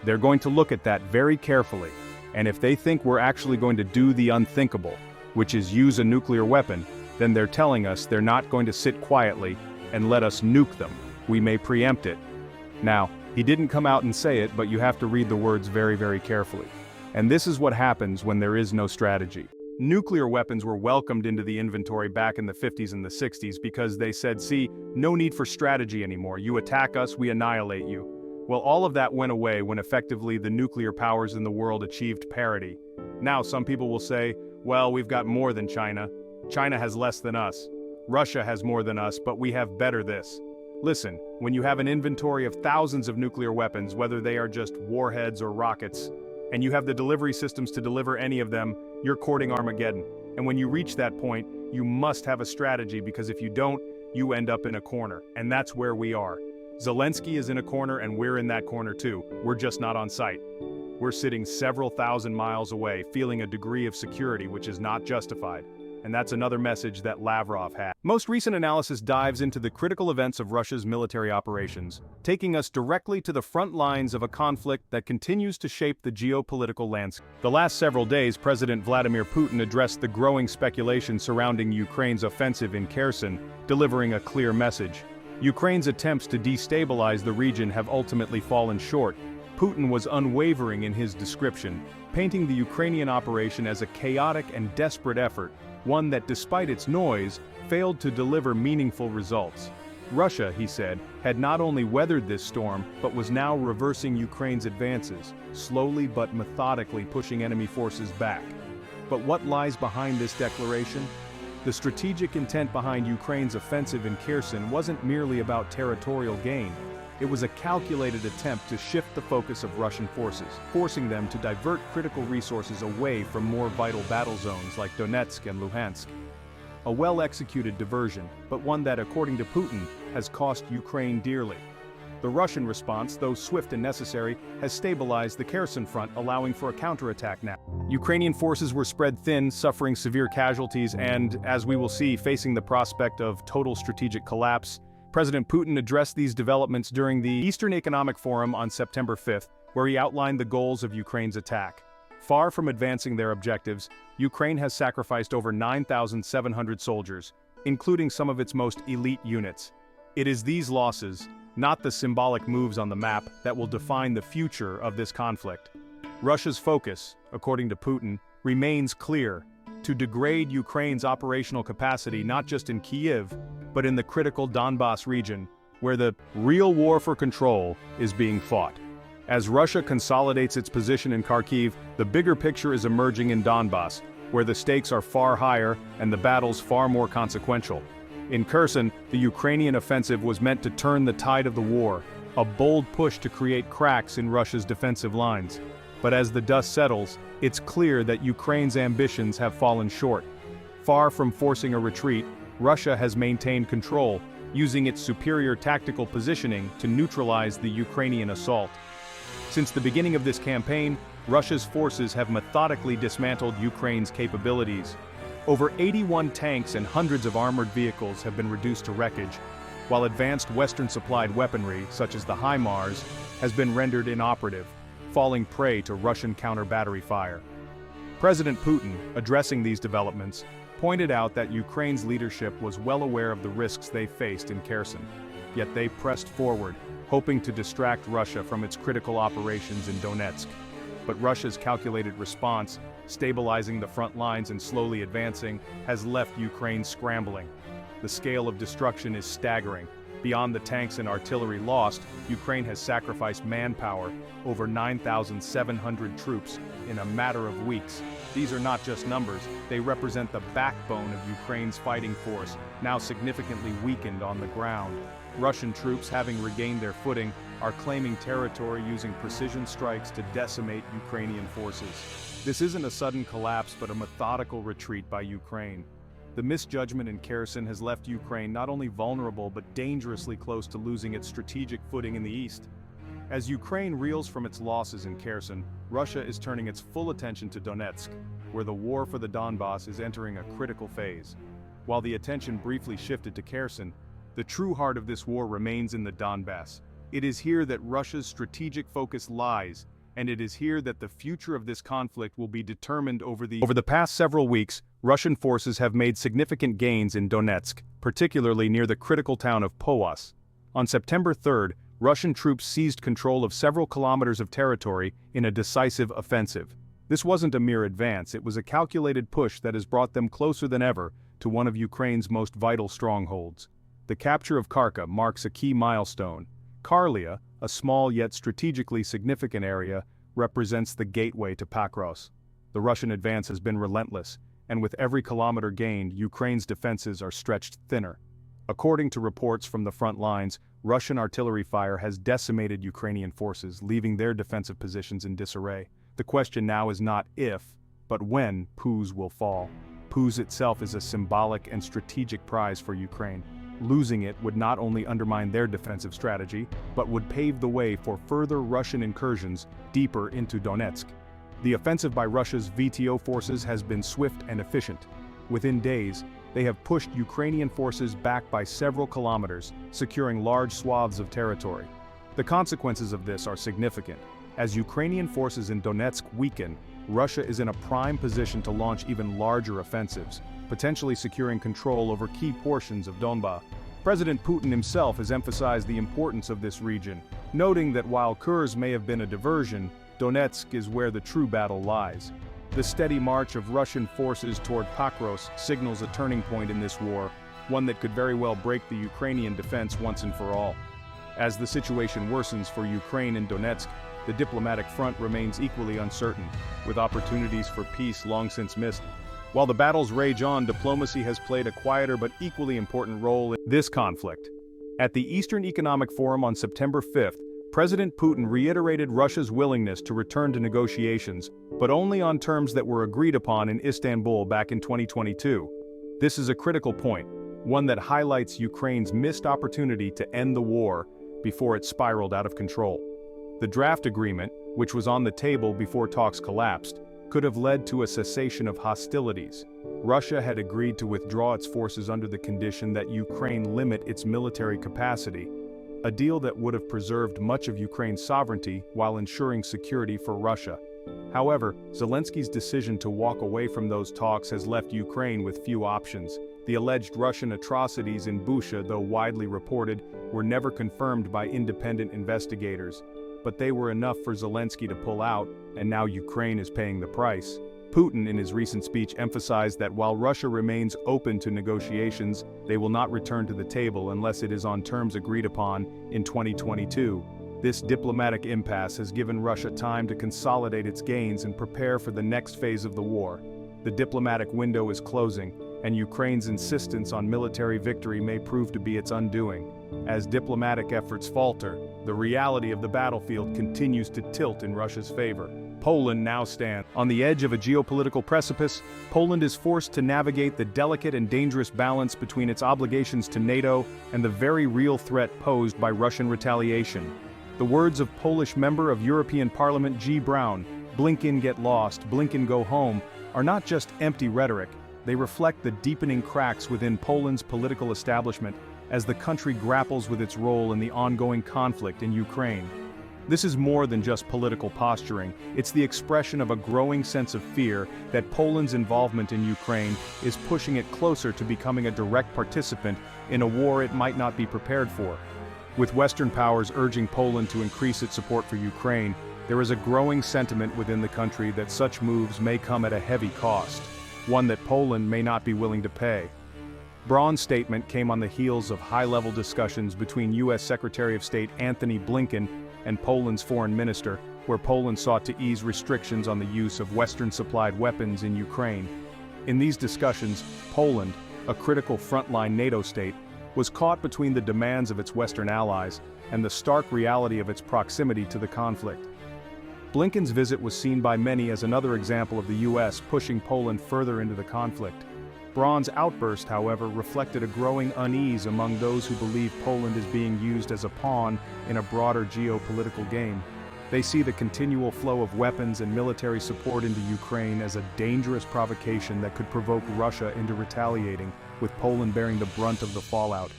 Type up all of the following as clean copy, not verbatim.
They're going to look at that very carefully, and if they think we're actually going to do the unthinkable, which is use a nuclear weapon, then they're telling us they're not going to sit quietly and let us nuke them. We may preempt it. Now, he didn't come out and say it, but you have to read the words very, very carefully. And this is what happens when there is no strategy. Nuclear weapons were welcomed into the inventory back in the 50s and the 60s because they said, see, no need for strategy anymore. You attack us, we annihilate you. Well, all of that went away when effectively the nuclear powers in the world achieved parity. Now some people will say, well, we've got more than China. China has less than us. Russia has more than us, but we have better this. Listen, when you have an inventory of thousands of nuclear weapons, whether they are just warheads or rockets, and you have the delivery systems to deliver any of them, you're courting Armageddon. And when you reach that point, you must have a strategy, because if you don't, you end up in a corner. And that's where we are. Zelensky is in a corner and we're in that corner too. We're just not on site. We're sitting several thousand miles away, feeling a degree of security which is not justified. And that's another message that Lavrov had. Most recent analysis dives into the critical events of Russia's military operations, taking us directly to the front lines of a conflict that continues to shape the geopolitical landscape. The last several days, President Vladimir Putin addressed the growing speculation surrounding Ukraine's offensive in Kherson, delivering a clear message. Ukraine's attempts to destabilize the region have ultimately fallen short. Putin was unwavering in his description, painting the Ukrainian operation as a chaotic and desperate effort, one that, despite its noise, failed to deliver meaningful results. Russia, he said, had not only weathered this storm, but was now reversing Ukraine's advances, slowly but methodically pushing enemy forces back. But what lies behind this declaration? The strategic intent behind Ukraine's offensive in Kherson wasn't merely about territorial gain. It was a calculated attempt to shift the focus of Russian forces, forcing them to divert critical resources away from more vital battle zones like Donetsk and Luhansk. A well-executed diversion, but one that, according to Putin, has cost Ukraine dearly. The Russian response, though swift and necessary, has stabilized the Kherson front, allowing for a counterattack now. Ukrainian forces were spread thin, suffering severe casualties and, as we will see, facing the prospect of total strategic collapse. President Putin addressed these developments during the Eastern Economic Forum on September 5th, where he outlined the goals of Ukraine's attack. Far from advancing their objectives, Ukraine has sacrificed over 9,700 soldiers, including some of its most elite units. It is these losses, not the symbolic moves on the map, that will define the future of this conflict. Russia's focus, according to Putin, remains clear: to degrade Ukraine's operational capacity not just in Kyiv, but in the critical Donbas region, where the real war for control is being fought. As Russia consolidates its position in Kharkiv, the bigger picture is emerging in Donbas, where the stakes are far higher and the battles far more consequential. In Kherson, the Ukrainian offensive was meant to turn the tide of the war, a bold push to create cracks in Russia's defensive lines. But as the dust settles, it's clear that Ukraine's ambitions have fallen short. Far from forcing a retreat, Russia has maintained control, using its superior tactical positioning to neutralize the Ukrainian assault. Since the beginning of this campaign, Russia's forces have methodically dismantled Ukraine's capabilities. Over 81 tanks and hundreds of armored vehicles have been reduced to wreckage, while advanced Western-supplied weaponry, such as the HIMARS, has been rendered inoperative, falling prey to Russian counter-battery fire. President Putin, addressing these developments, pointed out that Ukraine's leadership was well aware of the risks they faced in Kherson, yet they pressed forward, hoping to distract Russia from its critical operations in Donetsk. But Russia's calculated response, stabilizing the front lines and slowly advancing, has left Ukraine scrambling. The scale of destruction is staggering. Beyond the tanks and artillery lost, Ukraine has sacrificed manpower, over 9,700 troops, in a matter of weeks. These are not just numbers, they represent the backbone of Ukraine's fighting force, now significantly weakened on the ground. Russian troops, having regained their footing, are claiming territory using precision strikes to decimate Ukrainian forces. This isn't a sudden collapse but a methodical retreat by Ukraine. The misjudgment in Kherson has left Ukraine not only vulnerable but dangerously close to losing its strategic footing in the east. As Ukraine reels from its losses in Kherson, Russia is turning its full attention to Donetsk, where the war for the Donbas is entering a critical phase. While the attention briefly shifted to Kherson, the true heart of this war remains in the Donbas. It is here that Russia's strategic focus lies, and it is here that the future of this conflict will be determined over the past several weeks. Russian forces have made significant gains in Donetsk, particularly near the critical town of Poas. On September 3rd, Russian troops seized control of several kilometers of territory in a decisive offensive. This wasn't a mere advance, it was a calculated push that has brought them closer than ever to one of Ukraine's most vital strongholds. The capture of Kharkiv marks a key milestone. Karlia, a small yet strategically significant area, represents the gateway to Pakros. The Russian advance has been relentless, and with every kilometer gained, Ukraine's defenses are stretched thinner. According to reports from the front lines, Russian artillery fire has decimated Ukrainian forces, leaving their defensive positions in disarray. The question now is not if, but when Puz will fall. Puz itself is a symbolic and strategic prize for Ukraine. Losing it would not only undermine their defensive strategy, but would pave the way for further Russian incursions deeper into Donetsk. The offensive by Russia's VTO forces has been swift and efficient. Within days, they have pushed Ukrainian forces back by several kilometers, securing large swaths of territory. The consequences of this are significant. As Ukrainian forces in Donetsk weaken, Russia is in a prime position to launch even larger offensives, potentially securing control over key portions of Donbas. President Putin himself has emphasized the importance of this region, noting that while Kursk may have been a diversion, Donetsk is where the true battle lies. The steady march of Russian forces toward Pakros signals a turning point in this war, one that could very well break the Ukrainian defense once and for all. As the situation worsens for Ukraine and Donetsk, the diplomatic front remains equally uncertain, with opportunities for peace long since missed. While the battles rage on, diplomacy has played a quieter but equally important role in this conflict. At the Eastern Economic Forum on September 5th, President Putin reiterated Russia's willingness to return to negotiations, but only on terms that were agreed upon in Istanbul back in 2022. This is a critical point, one that highlights Ukraine's missed opportunity to end the war before it spiraled out of control. The draft agreement, which was on the table before talks collapsed, could have led to a cessation of hostilities. Russia had agreed to withdraw its forces under the condition that Ukraine limit its military capacity, a deal that would have preserved much of Ukraine's sovereignty while ensuring security for Russia. However, Zelensky's decision to walk away from those talks has left Ukraine with few options. The alleged Russian atrocities in Bucha, though widely reported, were never confirmed by independent investigators. But they were enough for Zelensky to pull out, and now Ukraine is paying the price. Putin, in his recent speech, emphasized that while Russia remains open to negotiations, they will not return to the table unless it is on terms agreed upon in 2022. This diplomatic impasse has given Russia time to consolidate its gains and prepare for the next phase of the war. The diplomatic window is closing, and Ukraine's insistence on military victory may prove to be its undoing. As diplomatic efforts falter, the reality of the battlefield continues to tilt in Russia's favor. Poland now stands on the edge of a geopolitical precipice. Poland is forced to navigate the delicate and dangerous balance between its obligations to NATO and the very real threat posed by Russian retaliation. The words of Polish member of European Parliament G. Brown, "Blinken get lost, Blinken go home," are not just empty rhetoric. They reflect the deepening cracks within Poland's political establishment as the country grapples with its role in the ongoing conflict in Ukraine. This is more than just political posturing, it's the expression of a growing sense of fear that Poland's involvement in Ukraine is pushing it closer to becoming a direct participant in a war it might not be prepared for. With Western powers urging Poland to increase its support for Ukraine, there is a growing sentiment within the country that such moves may come at a heavy cost, one that Poland may not be willing to pay. Braun's statement came on the heels of high-level discussions between U.S. Secretary of State Antony Blinken and Poland's foreign minister, where Poland sought to ease restrictions on the use of Western-supplied weapons in Ukraine. In these discussions, Poland, a critical frontline NATO state, was caught between the demands of its Western allies and the stark reality of its proximity to the conflict. Blinken's visit was seen by many as another example of the U.S. pushing Poland further into the conflict. Braun's outburst, however, reflected a growing unease among those who believe Poland is being used as a pawn in a broader geopolitical game. They see the continual flow of weapons and military support into Ukraine as a dangerous provocation that could provoke Russia into retaliating, with Poland bearing the brunt of the fallout.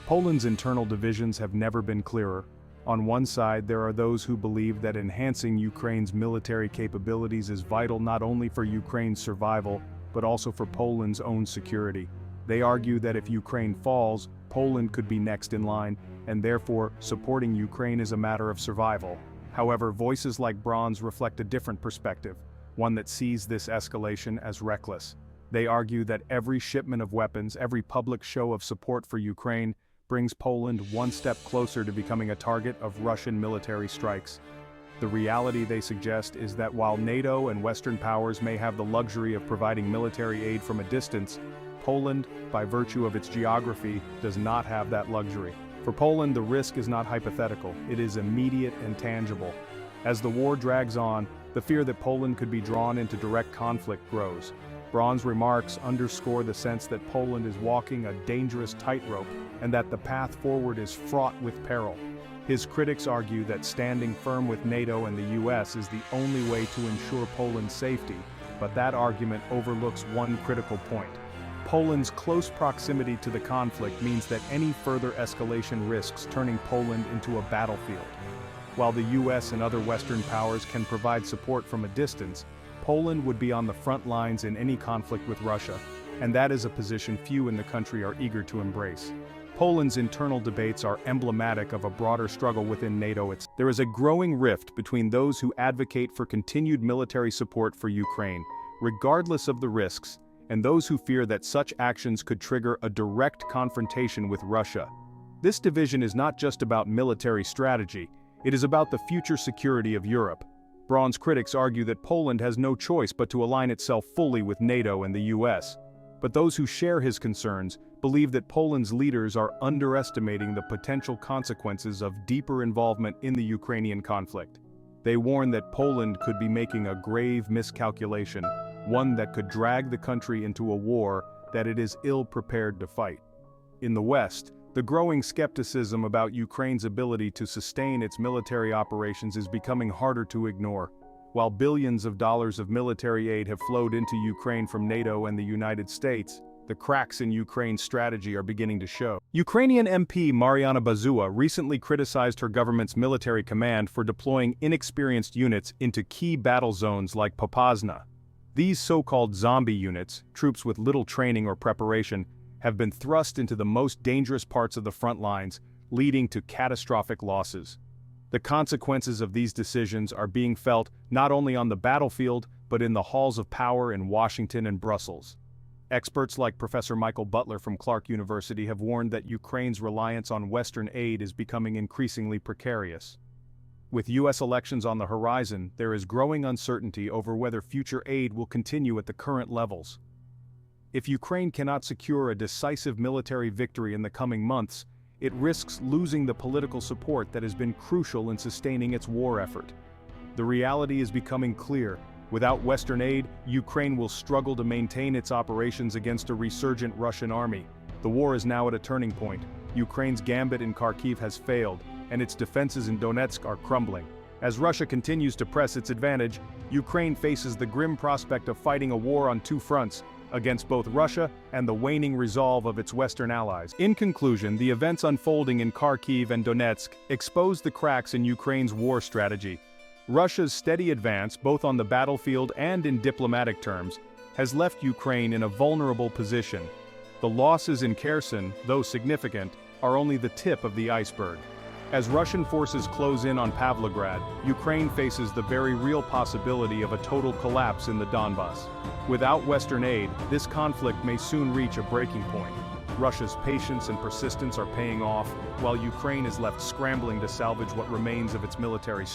Poland's internal divisions have never been clearer. On one side, there are those who believe that enhancing Ukraine's military capabilities is vital not only for Ukraine's survival, but also for Poland's own security. They argue that if Ukraine falls, Poland could be next in line, and therefore, supporting Ukraine is a matter of survival. However, voices like Bronze reflect a different perspective, one that sees this escalation as reckless. They argue that every shipment of weapons, every public show of support for Ukraine, brings Poland one step closer to becoming a target of Russian military strikes. The reality, they suggest, is that while NATO and Western powers may have the luxury of providing military aid from a distance, Poland, by virtue of its geography, does not have that luxury. For Poland, the risk is not hypothetical, it is immediate and tangible. As the war drags on, the fear that Poland could be drawn into direct conflict grows. Bronze remarks underscore the sense that Poland is walking a dangerous tightrope and that the path forward is fraught with peril. His critics argue that standing firm with NATO and the US is the only way to ensure Poland's safety, but that argument overlooks one critical point. Poland's close proximity to the conflict means that any further escalation risks turning Poland into a battlefield. While the US and other Western powers can provide support from a distance, Poland would be on the front lines in any conflict with Russia, and that is a position few in the country are eager to embrace. Poland's internal debates are emblematic of a broader struggle within NATO itself. There is a growing rift between those who advocate for continued military support for Ukraine, regardless of the risks, and those who fear that such actions could trigger a direct confrontation with Russia. This division is not just about military strategy, it is about the future security of Europe. Bronze critics argue that Poland has no choice but to align itself fully with NATO and the US. But those who share his concerns believe that Poland's leaders are underestimating the potential consequences of deeper involvement in the Ukrainian conflict. They warn that Poland could be making a grave miscalculation, one that could drag the country into a war that it is ill-prepared to fight. In the West, the growing skepticism about Ukraine's ability to sustain its military operations is becoming harder to ignore. While billions of dollars of military aid have flowed into Ukraine from NATO and the United States, the cracks in Ukraine's strategy are beginning to show. Ukrainian MP Mariana Bazua recently criticized her government's military command for deploying inexperienced units into key battle zones like Popasna. These so-called zombie units, troops with little training or preparation, have been thrust into the most dangerous parts of the front lines, leading to catastrophic losses. The consequences of these decisions are being felt not only on the battlefield, but in the halls of power in Washington and Brussels. Experts like Professor Michael Butler from Clark University have warned that Ukraine's reliance on Western aid is becoming increasingly precarious. With US elections on the horizon, there is growing uncertainty over whether future aid will continue at the current levels. If Ukraine cannot secure a decisive military victory in the coming months, it risks losing the political support that has been crucial in sustaining its war effort. The reality is becoming clear. Without Western aid, Ukraine will struggle to maintain its operations against a resurgent Russian army. The war is now at a turning point. Ukraine's gambit in Kharkiv has failed, and its defenses in Donetsk are crumbling. As Russia continues to press its advantage, Ukraine faces the grim prospect of fighting a war on two fronts, against both Russia and the waning resolve of its Western allies. In conclusion, the events unfolding in Kharkiv and Donetsk expose the cracks in Ukraine's war strategy. Russia's steady advance, both on the battlefield and in diplomatic terms, has left Ukraine in a vulnerable position. The losses in Kherson, though significant, are only the tip of the iceberg. As Russian forces close in on Pavlograd, Ukraine faces the very real possibility of a total collapse in the Donbas. Without Western aid, this conflict may soon reach a breaking point. Russia's patience and persistence are paying off, while Ukraine is left scrambling to salvage what remains of its military strength.